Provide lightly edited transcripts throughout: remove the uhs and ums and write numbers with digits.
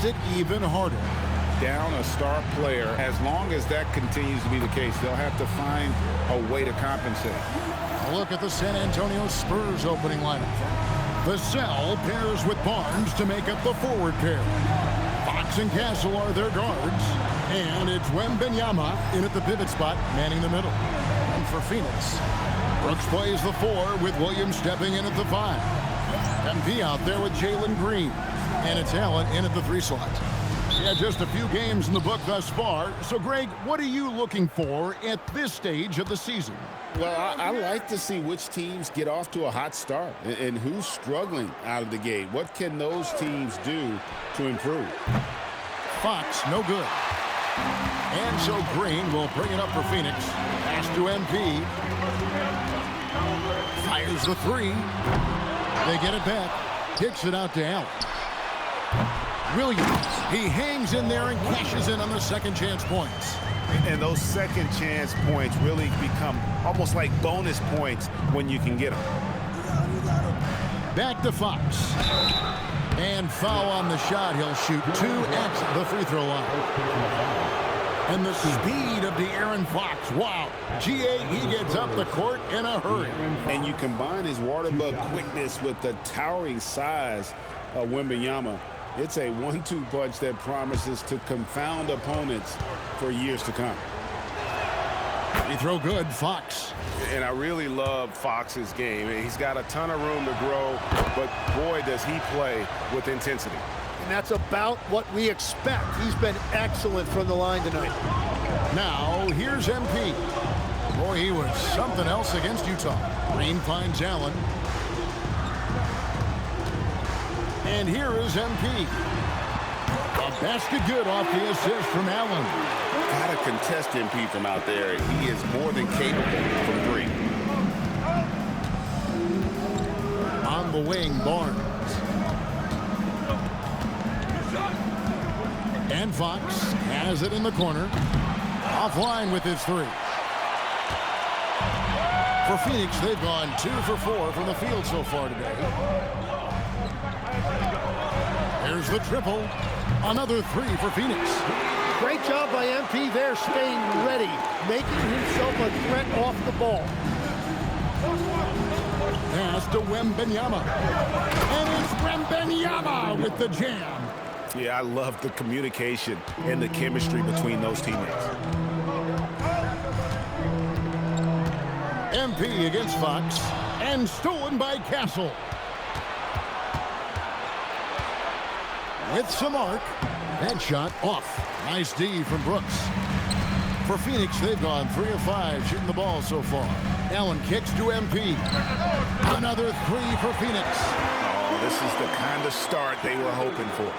makes it even harder. Down a star player, as long as that continues to be the case, they'll have to find a way to compensate. A look at the San Antonio Spurs opening lineup. Vassell pairs with Barnes to make up the forward pair. Fox and Castle are their guards. And it's Wembanyama in at the pivot spot, manning the middle. And for Phoenix, Brooks plays the 4 with Williams stepping in at the 5. MP out there with Jalen Green. And it's Allen in at the 3 slot. Yeah, just a few games in the book thus far. So, Greg, what are you looking for at this stage of the season? Well, I like to see which teams get off to a hot start and who's struggling out of the gate. What can those teams do to improve? Fox, no good. And so Green will bring it up for Phoenix. Pass to MP. Fires the 3. They get it back. Kicks it out to Allen. Williams, he hangs in there and cashes in on the second chance points. And those second chance points really become almost like bonus points when you can get them. Back to Fox. And foul on the shot. He'll shoot 2 at the free throw line. And the speed of De'Aaron Fox. Wow. GA, he gets up the court in a hurry. And you combine his water bug quickness with the towering size of Wembanyama. It's a 1-2 punch that promises to confound opponents for years to come. Free throw good, Fox. And I really love Fox's game. He's got a ton of room to grow, but boy, does he play with intensity. And that's about what we expect. He's been excellent from the line tonight. Now, here's MP. Boy, he was something else against Utah. Green finds Allen. And here is MP. A basket good off the assist from Allen. Got to contest MP from out there. He is more than capable from 3. On the wing, Barnes. And Fox has it in the corner. Offline with his 3. For Phoenix, they've gone 2 for 4 from the field so far today. There's the triple. Another 3 for Phoenix. Great job by MP there, staying ready, making himself a threat off the ball. Pass to Wembanyama. And it's Wembanyama with the jam. Yeah, I love the communication and the chemistry between those teammates. MP against Fox. And stolen by Castle. With some arc. That shot off. Nice D from Brooks. For Phoenix, they've gone 3 of 5 shooting the ball so far. Allen kicks to MP. Another 3 for Phoenix. Oh, this is the kind of start they were hoping for.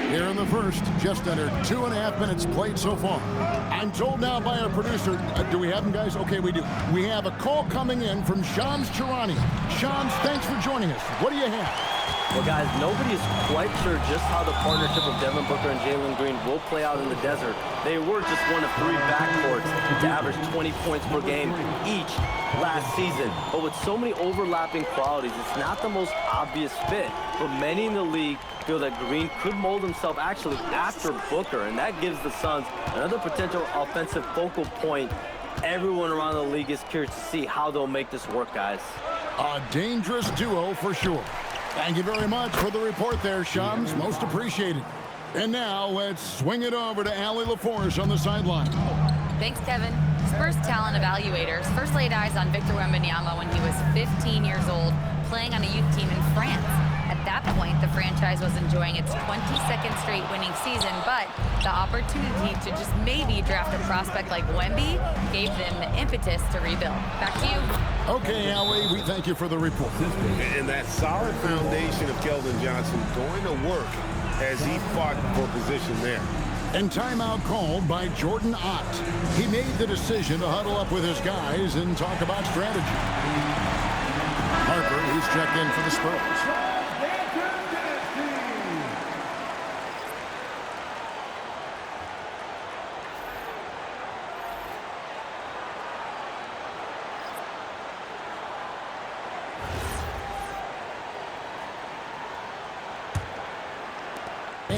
Here in the first, just under 2.5 minutes played so far. I'm told now by our producer, do we have him, guys? Okay, we do. We have a call coming in from Shams Charania. Shams, thanks for joining us. What do you have? Well, guys, nobody is quite sure just how the partnership of Devin Booker and Jalen Green will play out in the desert. They were just one of 3 backcourts to average 20 points per game each last season. But with so many overlapping qualities, it's not the most obvious fit. But many in the league feel that Green could mold himself actually after Booker, and that gives the Suns another potential offensive focal point. Everyone around the league is curious to see how they'll make this work, guys. A dangerous duo for sure. Thank you very much for the report there, Shams. Most appreciated. And now let's swing it over to Allie LaForge on the sideline. Thanks, Kevin. Spurs talent evaluators first laid eyes on Victor Wembanyama when he was 15 years old, playing on a youth team in France. At that point, the franchise was enjoying its 22nd straight winning season, but the opportunity to just maybe draft a prospect like Wemby gave them the impetus to rebuild. Back to you. Okay, Allie, we thank you for the report. And that solid foundation of Keldon Johnson going to work as he fought for position there. And timeout called by Jordan Ott. He made the decision to huddle up with his guys and talk about strategy. Harper, he's checked in for the Spurs.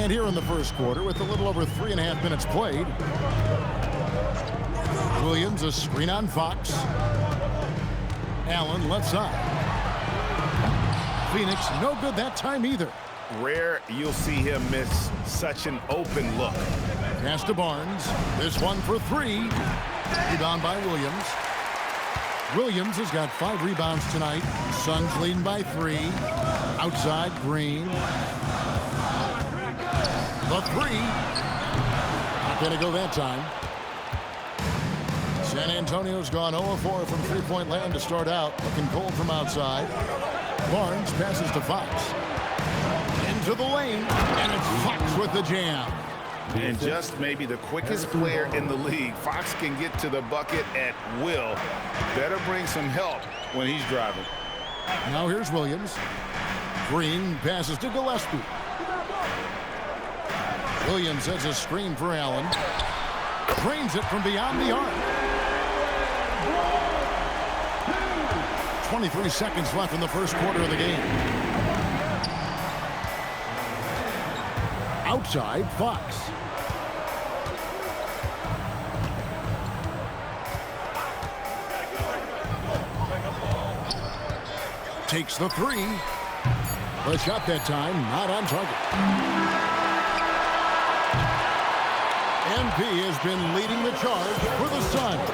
And here in the first quarter, with a little over 3.5 minutes played, Williams a screen on Fox. Allen left side. Phoenix no good that time either. Rare you'll see him miss such an open look. Pass to Barnes. This one for 3. Rebound by Williams. Williams has got 5 rebounds tonight. Suns leading by 3. Outside, Green. The 3. Not going to go that time. San Antonio's gone 0-4 from three-point land to start out. Looking cold from outside. Barnes passes to Fox. Into the lane, and it's Fox with the jam. And just maybe the quickest player in the league. Fox can get to the bucket at will. Better bring some help when he's driving. Now here's Williams. Green passes to Gillespie. Williams has a screen for Allen. Drains it from beyond the arc. 23 seconds left in the first quarter of the game. Outside, Fox. Takes the 3. The shot that time, not on target. MP has been leading the charge for the Suns.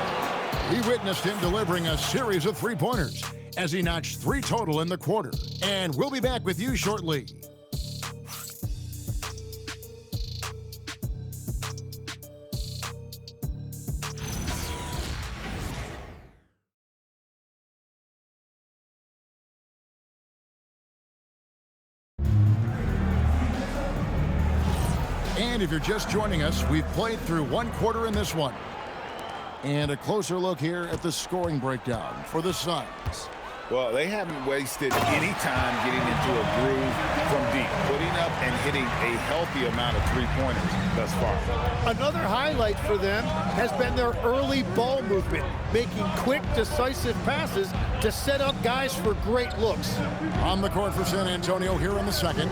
We witnessed him delivering a series of three-pointers as he notched 3 total in the quarter. And we'll be back with you shortly. And if you're just joining us, we've played through 1 quarter in this one. And a closer look here at the scoring breakdown for the Suns. Well, they haven't wasted any time getting into a groove from deep, putting up and hitting a healthy amount of three-pointers thus far. Another highlight for them has been their early ball movement, making quick, decisive passes to set up guys for great looks. On the court for San Antonio here in the second.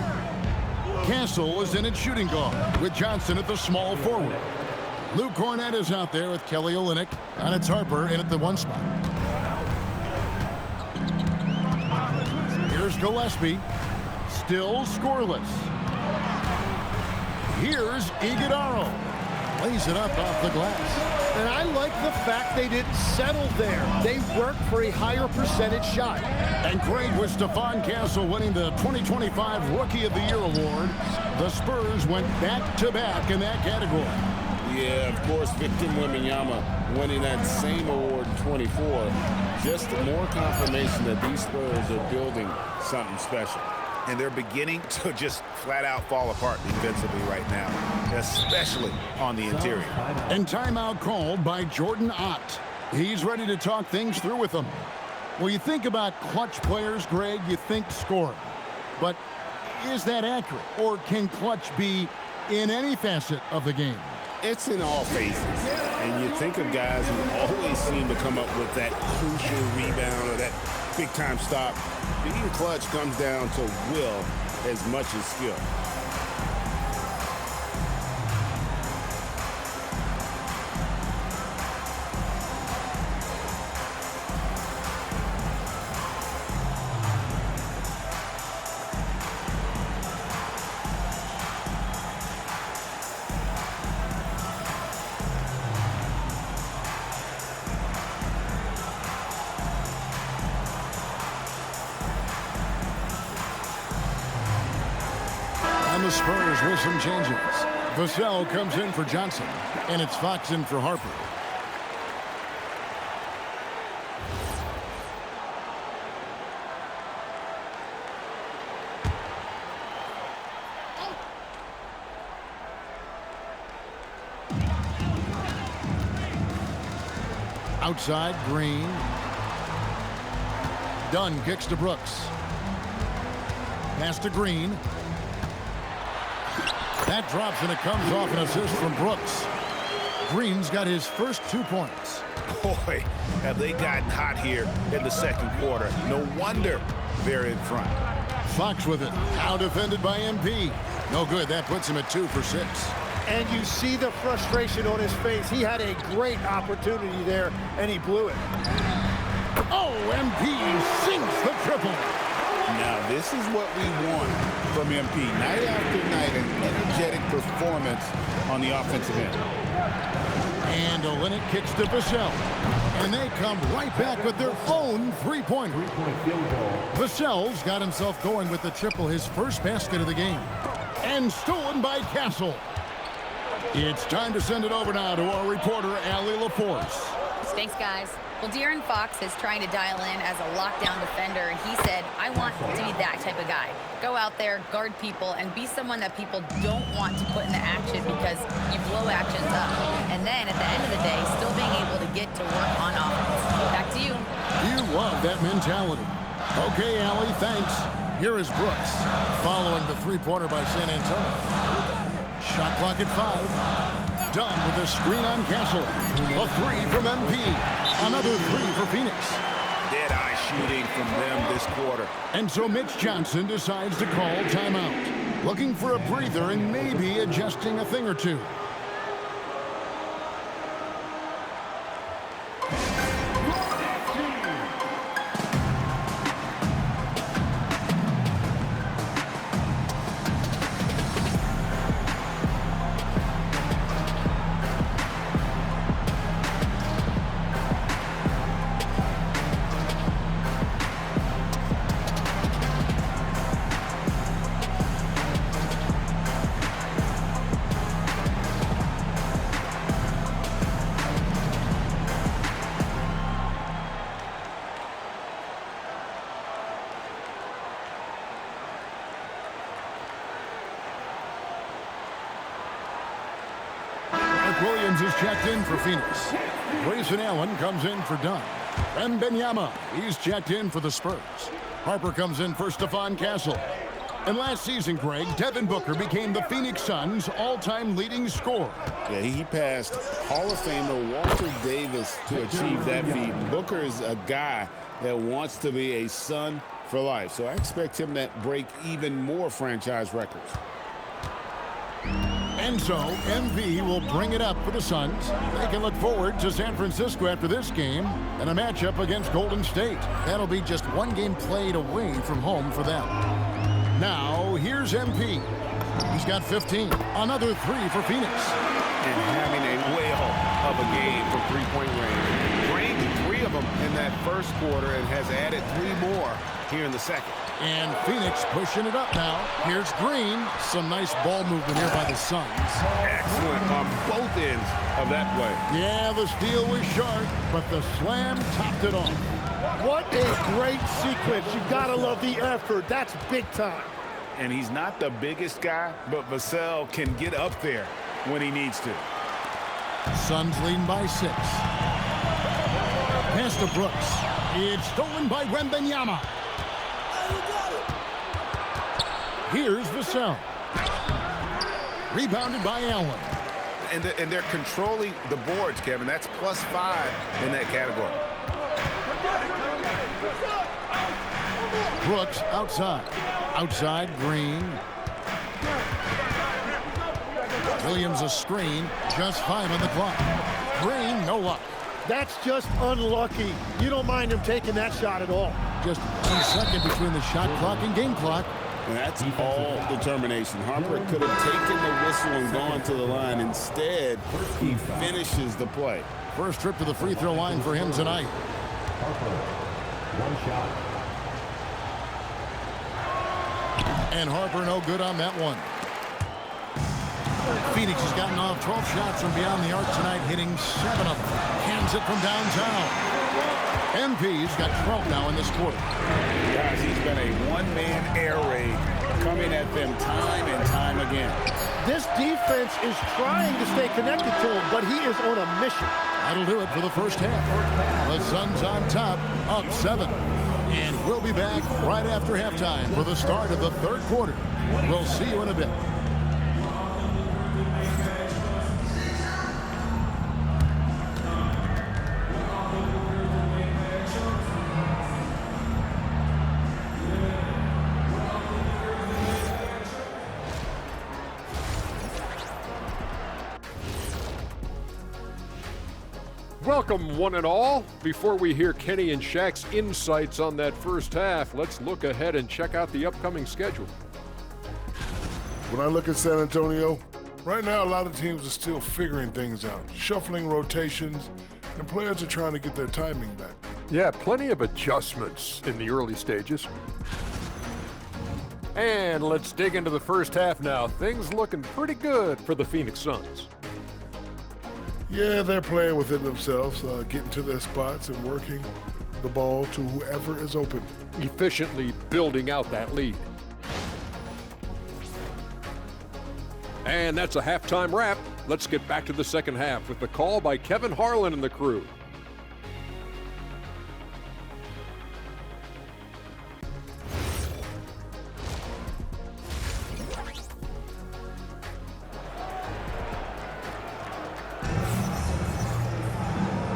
Castle is in at shooting guard with Johnson at the small forward. Luke Cornett is out there with Kelly Olynyk, and it's Harper in at the 1 spot. Here's Gillespie, still scoreless. Here's Iguodala, lays it up off the glass. And I like the fact they didn't settle there. They worked for a higher percentage shot. And great with Stephon Castle winning the 2025 Rookie of the Year award. The Spurs went back-to-back in that category. Yeah, of course, Victor Wembanyama winning that same award in 24. Just more confirmation that these Spurs are building something special. And they're beginning to just flat out fall apart defensively right now, especially on the interior. And timeout called by Jordan Ott. He's ready to talk things through with them. Well, you think about clutch players, Greg, you think scoring. But is that accurate? Or can clutch be in any facet of the game? It's in all phases. And you think of guys who always seem to come up with that crucial rebound or that big-time stop. Being clutch comes down to will as much as skill. And the Spurs with some changes. Vassell comes in for Johnson, and it's Fox in for Harper. Outside, Green. Dunn kicks to Brooks. Pass to Green. That drops, and it comes off an assist from Brooks. Green's got his first 2 points. Boy, have they gotten hot here in the second quarter. No wonder they're in front. Fox with it. Now defended by MP. No good. That puts him at 2 for 6. And you see the frustration on his face. He had a great opportunity there, and he blew it. Oh, MP sinks the triple. Now, this is what we want from MP. Night after night, an energetic performance on the offensive end. And Olynyk kicks to Vassell. And they come right back with their own three-pointer. Vassell's got himself going with the triple, his first basket of the game. And stolen by Castle. It's time to send it over now to our reporter, Allie LaForce. Thanks, guys. Well, De'Aaron Fox is trying to dial in as a lockdown defender, and he said, I want to be that type of guy. Go out there, guard people, and be someone that people don't want to put into action because you blow actions up. And then, at the end of the day, still being able to get to work on offense. Back to you. You love that mentality. Okay, Allie, thanks. Here is Brooks, following the three-pointer by San Antonio. Shot clock at 5. Done with a screen on Castle. A 3 from MP. Another 3 for Phoenix. Dead-eye shooting from them this quarter. And so Mitch Johnson decides to call timeout. Looking for a breather and maybe adjusting a thing or two. Williams is checked in for Phoenix. Grayson Allen comes in for Dunn. Wembanyama, he's checked in for the Spurs. Harper comes in for Stephon Castle. And last season, Greg, Devin Booker became the Phoenix Suns' all-time leading scorer. Yeah, he passed Hall of Famer Walter Davis to achieve that feat. Booker is a guy that wants to be a Sun for life, so I expect him to break even more franchise records. And so, MV will bring it up for the Suns. They can look forward to San Francisco after this game and a matchup against Golden State. That'll be just one game played away from home for them. Now, here's MP. He's got 15. Another 3 for Phoenix. And having a whale of a game from three-point range. Drained 3 of them in that first quarter and has added 3 more here in the second. And Phoenix pushing it up now. Here's Green. Some nice ball movement here by the Suns. Excellent on both ends of that play. Yeah, the steal was sharp, but the slam topped it off. What a great sequence. You gotta love the effort. That's big time. And he's not the biggest guy, but Vassell can get up there when he needs to. Suns leading by 6. Pass to Brooks. It's stolen by Wembanyama. Here's Vassell. Rebounded by Allen. And they're controlling the boards, Kevin. That's +5 in that category. Brooks outside. Outside, Green. Williams a screen. Just 5 on the clock. Green, no luck. That's just unlucky. You don't mind him taking that shot at all. Just 1 second between the shot clock and game clock. And that's all determination. Harper could have taken the whistle and gone to the line. Instead, he finishes the play. First trip to the free throw line for him tonight. Harper, 1 shot. And Harper no good on that one. Phoenix has gotten off 12 shots from beyond the arc tonight, hitting 7 of them. Hands it from downtown. MP's got 12 now in this quarter. Guys, he's been a one-man air raid coming at them time and time again. This defense is trying to stay connected to him, but he is on a mission. That'll do it for the first half. The Suns on top, up 7. And we'll be back right after halftime for the start of the third quarter. We'll see you in a bit. Welcome, one and all. Before we hear Kenny and Shaq's insights on that first half, let's look ahead and check out the upcoming schedule. When I look at San Antonio, right now a lot of teams are still figuring things out, shuffling rotations, and players are trying to get their timing back. Yeah, plenty of adjustments in the early stages. And let's dig into the first half now. Things looking pretty good for the Phoenix Suns. Yeah, they're playing within themselves, getting to their spots and working the ball to whoever is open. Efficiently building out that lead. And that's a halftime wrap. Let's get back to the second half with the call by Kevin Harlan and the crew.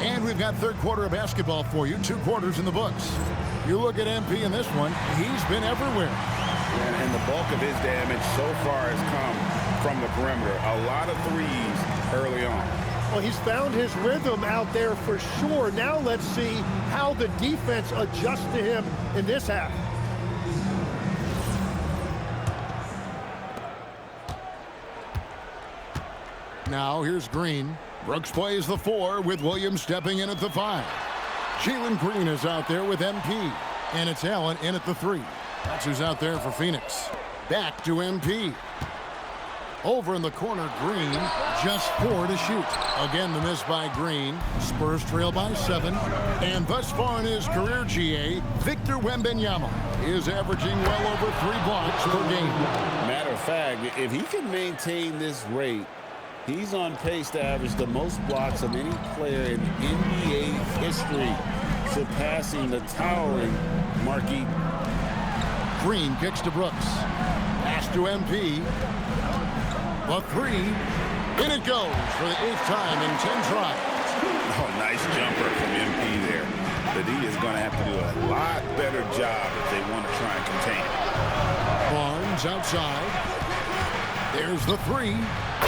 And we've got third quarter of basketball for you, 2 quarters in the books. You look at MP in this one, he's been everywhere. And the bulk of his damage so far has come from the perimeter. A lot of threes early on. Well, he's found his rhythm out there for sure. Now let's see how the defense adjusts to him in this half. Now here's Green. Brooks plays the 4 with Williams stepping in at the 5. Jalen Green is out there with MP. And it's Allen in at the 3. That's who's out there for Phoenix. Back to MP. Over in the corner, Green, just 4 to shoot. Again, the miss by Green. Spurs trail by 7. And thus far in his career, GA, Victor Wembanyama is averaging well over 3 blocks per game. Matter of fact, if he can maintain this rate, he's on pace to average the most blocks of any player in NBA history, surpassing the towering Marquis. Green kicks to Brooks. Pass to MP. The 3. In it goes for the 8th time in 10 tries. Oh, nice jumper from MP there. But he is going to have to do a lot better job if they want to try and contain it. Barnes outside. There's the 3.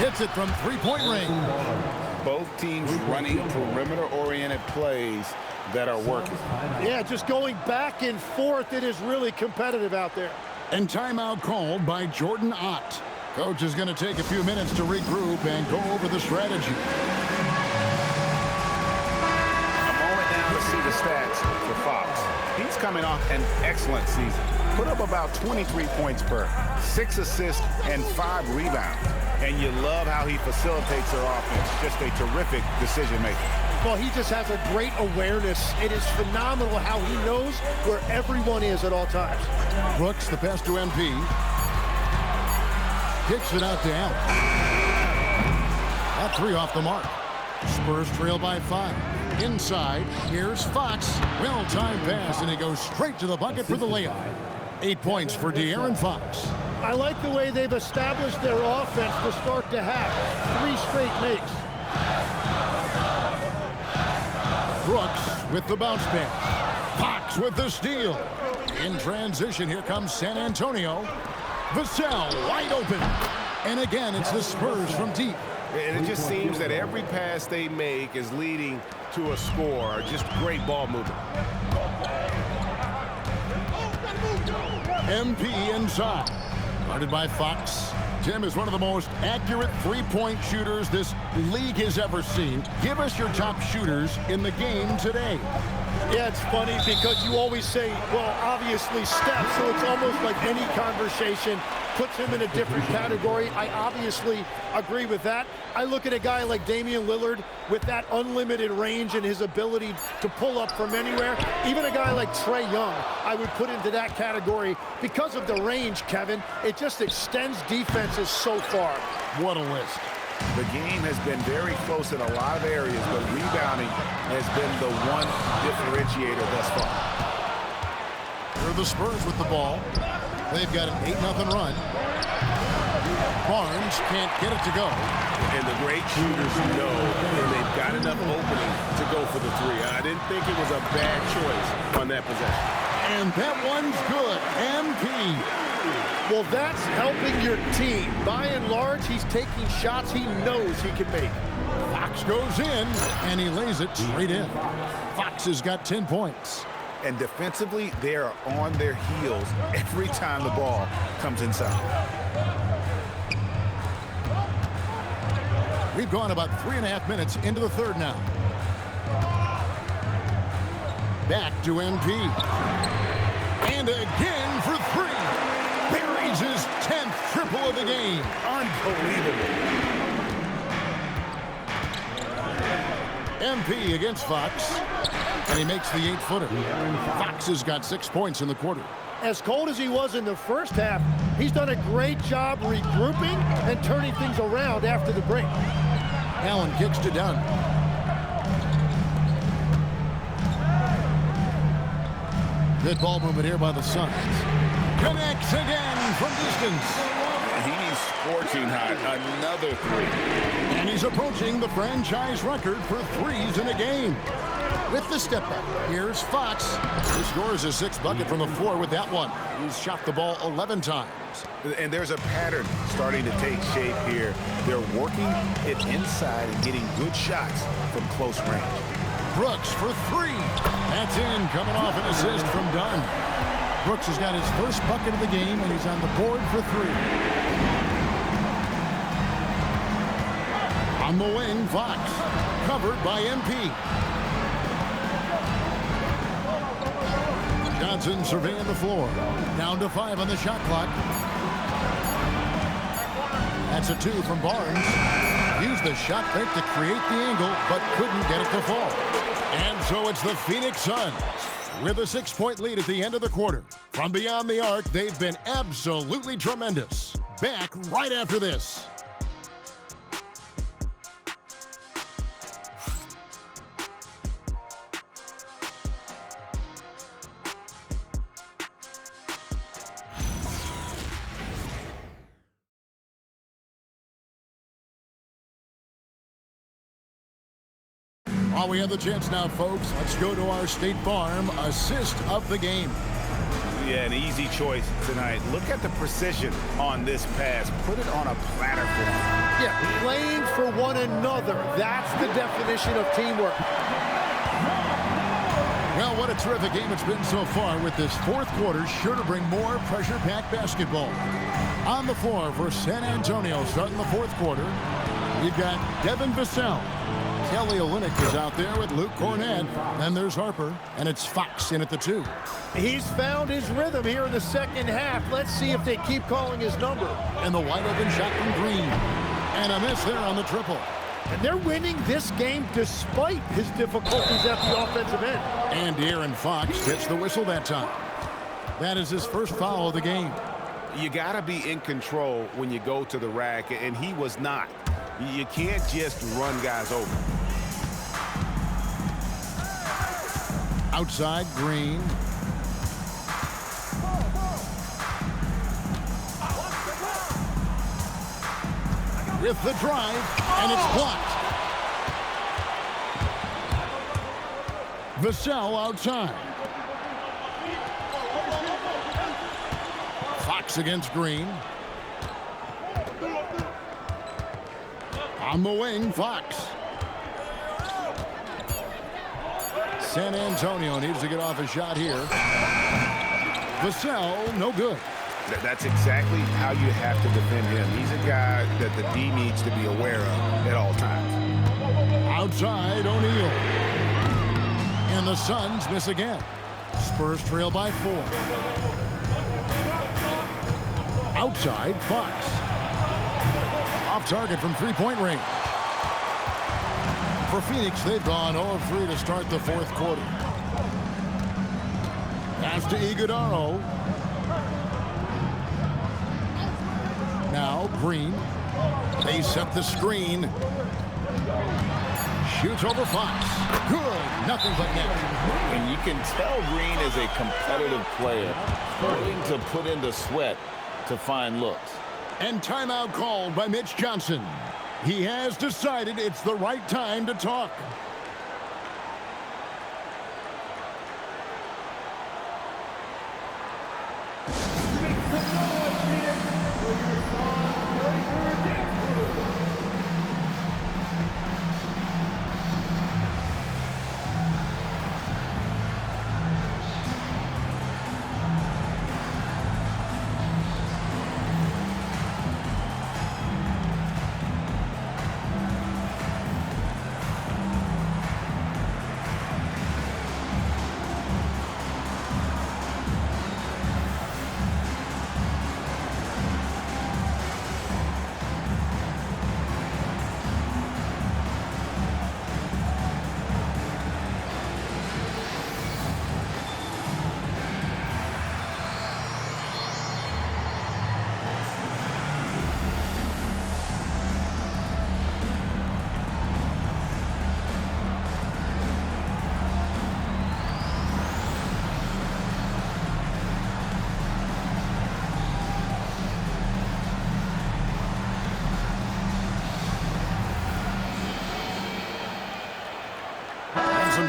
Hits it from 3-point range. Both teams running perimeter-oriented plays that are working. Yeah, just going back and forth. It is really competitive out there. And timeout called by Jordan Ott. Coach is going to take a few minutes to regroup and go over the strategy. A moment now to see the stats for Fox. He's coming off an excellent season. Put up about 23 points per, 6 assists, and 5 rebounds. And you love how he facilitates their offense. Just a terrific decision maker. Well, he just has a great awareness. It is phenomenal how he knows where everyone is at all times. Brooks, the pass to MP. Kicks it out to Allen. That 3 off the mark. Spurs trail by 5. Inside, here's Fox. Well-timed pass, and he goes straight to the bucket for the layup. 8 points for De'Aaron Fox. I like the way they've established their offense to start the half. 3 straight makes. Brooks with the bounce pass. Fox with the steal. In transition, here comes San Antonio. Vassell wide open. And again, it's the Spurs from deep. And it just seems that every pass they make is leading to a score. Just great ball movement. MP inside. Guarded by Fox. Tim is one of the most accurate three-point shooters this league has ever seen. Give us your top shooters in the game today. Yeah, it's funny because you always say, well, obviously Steph, so it's almost like any conversation puts him in a different category. I obviously agree with that. I look at a guy like Damian Lillard with that unlimited range and his ability to pull up from anywhere. Even a guy like Trae Young, I would put into that category because of the range, Kevin. It just extends defenses so far. What a list. The game has been very close in a lot of areas, but rebounding has been the one differentiator thus far. Here are the Spurs with the ball. They've got an 8-0 run. Barnes can't get it to go. And the great shooters know when they've got enough opening to go for the 3. I didn't think it was a bad choice on that possession. And that one's good. MP. Well, that's helping your team. By and large, he's taking shots he knows he can make. Fox Fox goes in, and he lays it straight in. Fox has got 10 points. And defensively, they are on their heels every time the ball comes inside. We've gone about 3.5 minutes into the third now. Back to MP. And again for three. Buries his 10th triple of the game. Unbelievable. MP against Fox. And he makes the 8-footer. Fox has got 6 points in the quarter. As cold as he was in the first half, he's done a great job regrouping and turning things around after the break. Allen kicks to Dunn. Good ball movement here by the Suns. Connects again from distance. He's scorching hot. Another three. And he's approaching the franchise record for threes in a game. With the step back, here's Fox. He scores his 6th bucket from the floor with that one. He's shot the ball 11 times. And there's a pattern starting to take shape here. They're working it inside and getting good shots from close range. Brooks for three. That's in, coming off an assist from Dunn. Brooks has got his first bucket of the game, and he's on the board for three. On the wing, Fox. Covered by MP. Johnson surveying the floor. Down to 5 on the shot clock. That's a 2 from Barnes. Used the shot fake to create the angle, but couldn't get it to fall. And so it's the Phoenix Suns with a 6-point lead at the end of the quarter. From beyond the arc, they've been absolutely tremendous. Back right after this. While we have the chance now, folks, let's go to our State Farm assist of the game. Yeah, an easy choice tonight. Look at the precision on this pass. Put it on a platter for him. Yeah, playing for one another. That's the definition of teamwork. Well, what a terrific game it's been so far, with this fourth quarter sure to bring more pressure-packed basketball. On the floor for San Antonio starting the fourth quarter, you've got Devin Vassell. Kelly Olynyk is out there with Luke Cornett. Then there's Harper, and it's Fox in at the 2. He's found his rhythm here in the second half. Let's see if they keep calling his number. And the wide-open shot from Green. And a miss there on the triple. And they're winning this game despite his difficulties at the offensive end. And De'Aaron Fox gets the whistle that time. That is his first foul of the game. You got to be in control when you go to the rack, and he was not. You can't just run guys over. Outside, Green. With the drive, and it's blocked. Vassell outside. Fox against Green. On the wing, Fox. San Antonio needs to get off a shot here. Vassell, no good. That's exactly how you have to defend him. He's a guy that the D needs to be aware of at all times. Outside, O'Neal. And the Suns miss again. Spurs trail by 4. Outside, Fox. Off target from three-point range. For Phoenix, they've gone 0 of 3 to start the fourth quarter. Pass to Iguodaro. Now Green. They set the screen. Shoots over Fox. Good. Nothing but net. And you can tell Green is a competitive player, willing to put in the sweat to find looks. And timeout called by Mitch Johnson. He has decided it's the right time to talk.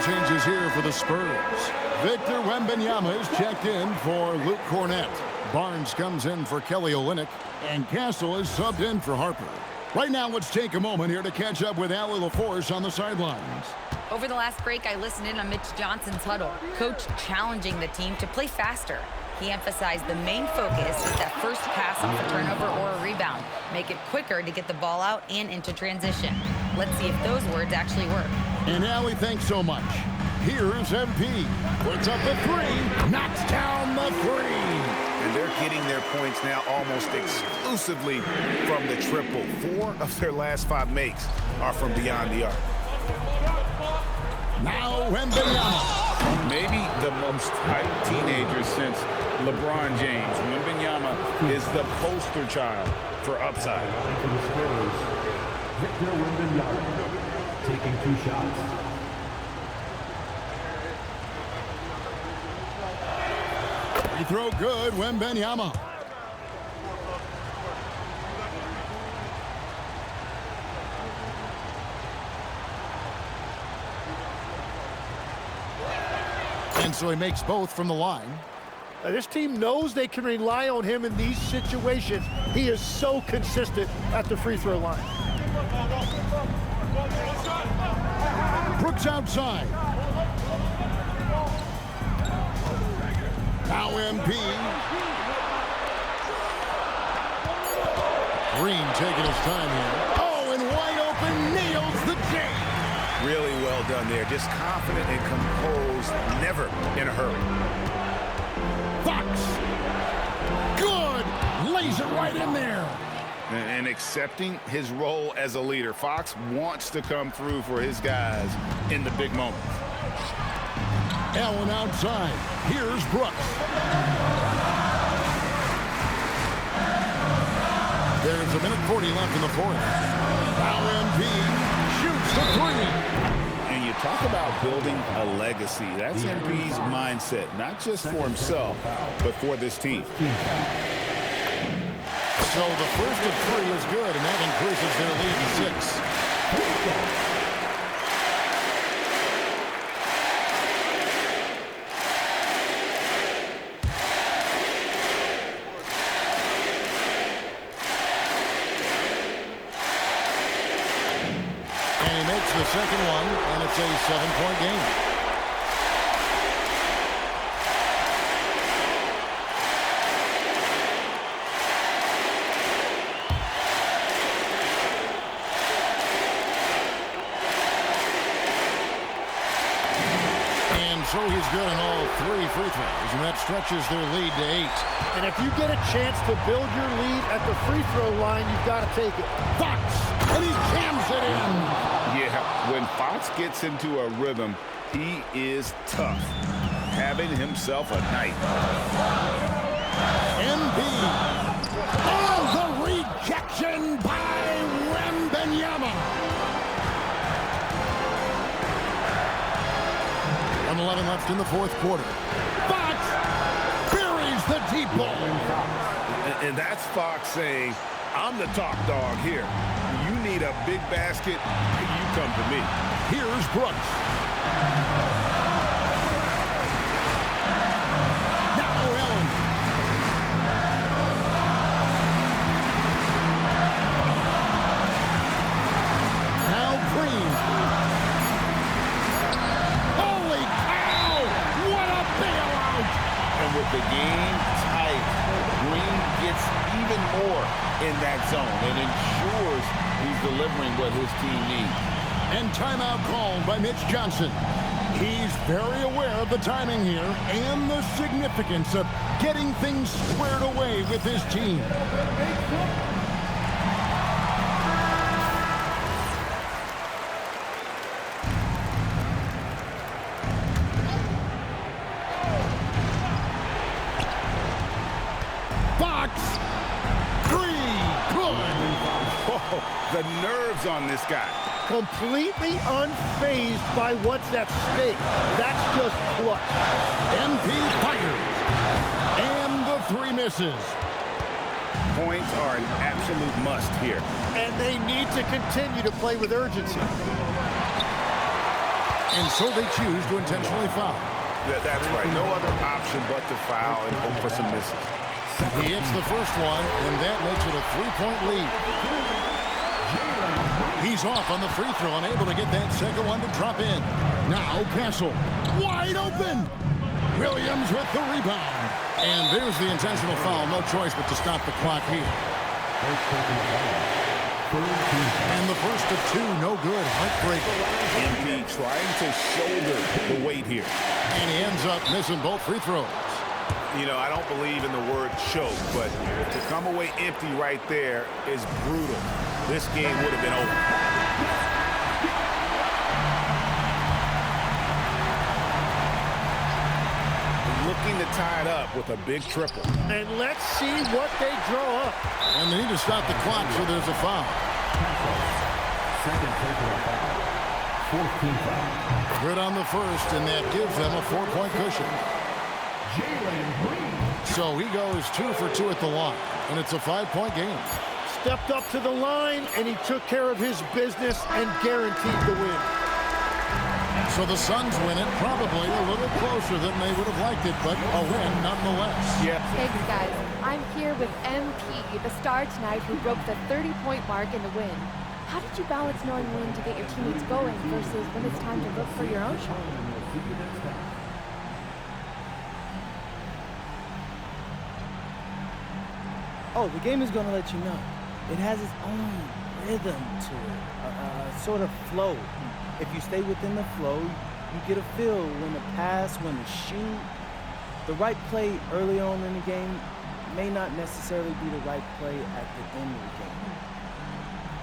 changes here for the Spurs. Victor Wembanyama is checked in for Luke Cornett. Barnes comes in for Kelly Olynyk, and Castle is subbed in for Harper. Right now, let's take a moment here to catch up with Allie LaForce on the sidelines. Over the last break, I listened in on Mitch Johnson's huddle. Coach challenging the team to play faster. He emphasized the main focus is that first pass off a turnover or a rebound. Make it quicker to get the ball out and into transition. Let's see if those words actually work. And Allie, thanks so much. Here's MP. Puts up the three. Knocks down the three. And they're getting their points now almost exclusively from the triple. 4 of their last 5 makes are from beyond the arc. Now Wembanyama. Maybe the most hyped teenager since LeBron James. Wembanyama is the poster child for upside. For the Spurs, Victor Wembanyama taking 2 shots. Free throw good, Wembanyama. And so he makes both from the line. Now, this team knows they can rely on him in these situations. He is so consistent at the free throw line. Brooks outside. Now MP. Green taking his time here. Oh, and wide open, nails the J. Really well done there. Just confident and composed, never in a hurry. Fox. Good. Lays it right in there. And accepting his role as a leader. Fox wants to come through for his guys in the big moments. Allen outside. Here's Brooks. There's a minute 40 left in the fourth. Now MP shoots the three. And you talk about building a legacy. That's MP's mindset, not just for himself, but for this team. So the first of 3 is good, and that increases their lead to 6. The second one, and it's a 7-point game. And so he's good on all 3 free throws, and that stretches their lead to 8. And if you get a chance to build your lead at the free throw line, you've got to take it. Fox, and he jams it in. Yeah, when Fox gets into a rhythm, he is tough. Having himself a night. MB. Oh, the rejection by Wembanyama. 1:11 left in the fourth quarter. Fox buries the deep ball. And that's Fox saying, I'm the top dog here. You need a big basket, you come to me. Here's Brooks. Now Allen. Now Green. Holy cow! What a bailout! And with the game tight, Green gets even more in that zone and ensures he's delivering what his team needs. And timeout called by Mitch Johnson. He's very aware of the timing here and the significance of getting things squared away with his team. Fox. 3. Good. Oh, the nerves on this guy. Completely unfazed by what's at stake. That's just clutch. MP fires. And the 3 misses. Points are an absolute must here. And they need to continue to play with urgency. And so they choose to intentionally foul. That's right. No other option but to foul and hope for some misses. He hits the first one, and that makes it a 3-point lead. He's off on the free throw, unable to get that second one to drop in. Now Castle, wide open. Williams with the rebound. And there's the intentional foul. No choice but to stop the clock here. And the first of two, no good. Heartbreaker. MP trying to shoulder the weight here. And he ends up missing both free throws. You know, I don't believe in the word choke, but to come away empty right there is brutal. This game would have been over. Looking to tie it up with a big triple. And let's see what they draw up. And they need to stop the clock, so there's a foul. Second personal foul. 14th foul. Good on the first, and that gives them a 4-point cushion. So he goes 2 for 2 at the line, and it's a 5-point game. Stepped up to the line, and he took care of his business and guaranteed the win. So the Suns win it, probably a little closer than they would have liked it, but a win nonetheless. Yeah. Thanks, guys. I'm here with MP, the star tonight who broke the 30-point mark in the win. How did you balance knowing when to get your teammates going versus when it's time to look for your own shot? Oh, the game is going to let you know. It has its own rhythm to it, a sort of flow. If you stay within the flow, you get a feel when to pass, when to shoot. The right play early on in the game may not necessarily be the right play at the end of the game.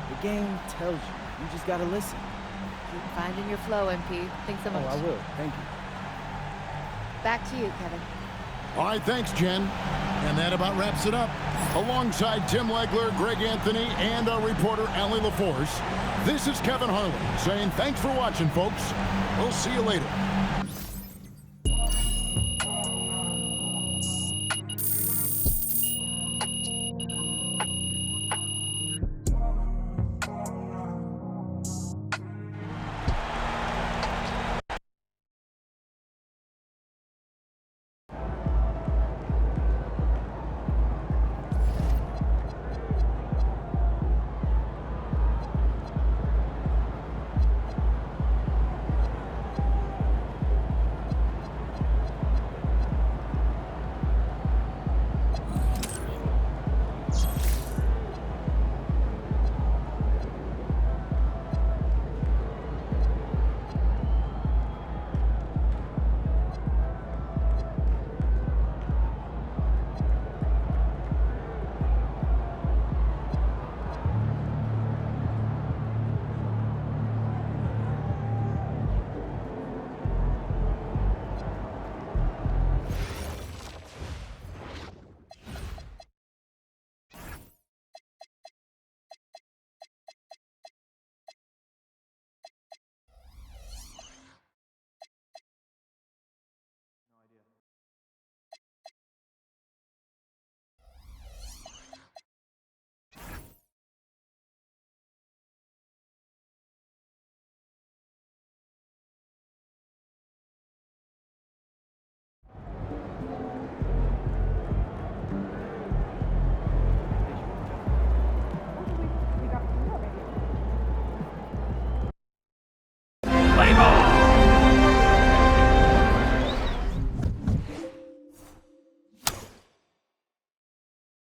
The game tells you. You just got to listen. Keep finding your flow, MP. Thanks so much. Oh, I will. Thank you. Back to you, Kevin. All right, thanks, Jen. And that about wraps it up. Alongside Tim Legler, Greg Anthony, and our reporter, Allie LaForce, this is Kevin Harlan saying thanks for watching, folks. We'll see you later. Play ball!